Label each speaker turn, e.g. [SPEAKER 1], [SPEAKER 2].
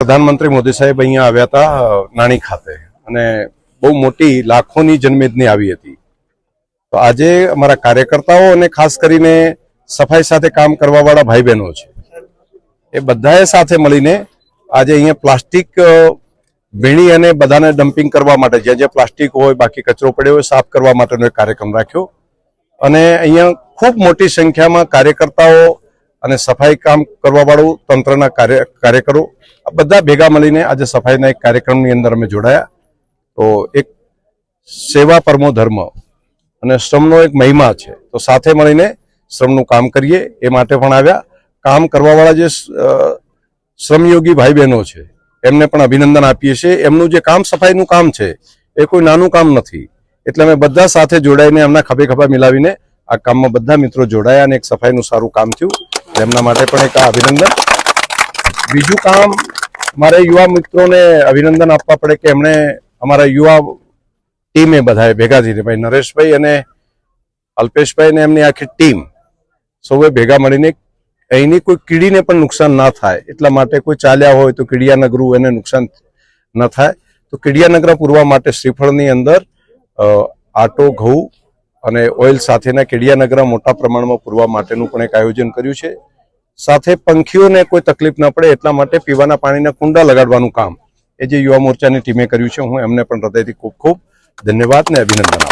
[SPEAKER 1] પ્રધાનમંત્રી મોદી સાહેબ અહીંયા આવ્યા હતા નાણી ખાતે અને બહુ મોટી લાખોની જનમેદની આવી હતી. તો આજે અમારા કાર્યકર્તાઓ અને ખાસ કરીને સફાઈ સાથે કામ કરવાવાળા ભાઈ બહેનો છે એ બધાએ સાથે મળીને આજે અહીંયા પ્લાસ્ટિક વીણી અને બધાને ડમ્પિંગ કરવા માટે જ્યાં જ્યાં પ્લાસ્ટિક હોય બાકી કચરો પડ્યો હોય સાફ કરવા માટેનો એક કાર્યક્રમ રાખ્યો અને અહીંયા ખૂબ મોટી સંખ્યામાં કાર્યકર્તાઓ અને સફાઈ કામ કરવાવાળું તંત્રના કાર્યકરો આ બધા ભેગા મળીને આજે સફાઈના એક કાર્યક્રમની અંદર અમે જોડાયા. તો એક સેવા પરમો ધર્મ અને શ્રમનો એક મહિમા છે, તો સાથે મળીને શ્રમનું કામ કરીએ એ માટે પણ આવ્યા. કામ કરવાવાળા જે શ્રમયોગી ભાઈ બહેનો છે એમને પણ અભિનંદન આપીએ છીએ. એમનું જે કામ સફાઈનું કામ છે એ કોઈ નાનું કામ નથી, એટલે અમે બધા સાથે જોડાઈને એમના ખભે ખભા મિલાવીને આ કામમાં બધા મિત્રો જોડાયા અને એક સફાઈનું સારું કામ થયું. એમના માટે પણ એક અભિનંદન. બીજું કામ મારે યુવા મિત્રોને અભિનંદન આપવા પડે કે એમણે અમારા યુવા ટીમે બધાએ ભેગા થઈને ભાઈ નરેશભાઈ અને અલ્પેશભાઈ અને એમની આખી ટીમ સૌએ ભેગા મળીને અહીંની કોઈ કીડીને પણ નુકસાન ના થાય એટલા માટે કોઈ ચાલ્યા હોય તો કીડિયાનગરું એને નુકસાન ન થાય તો કીડિયાનગર પૂરવા માટે શ્રીફળની અંદર આટો ઘઉં અને ઓઇલ સાથેના કીડિયાનગર મોટા પ્રમાણમાં પૂરવા માટેનું પણ એક આયોજન કર્યું છે. સાથે પંખીઓને કોઈ તકલીફ ન પડે એટલા માટે પીવાના પાણીના કુંડા લગાડવાનું કામ એ જે યુવા મોરચાની ટીમે કર્યું છે, હું એમને પણ હૃદયથી ખૂબ ખૂબ ધન્યવાદ ને અભિનંદન આપું.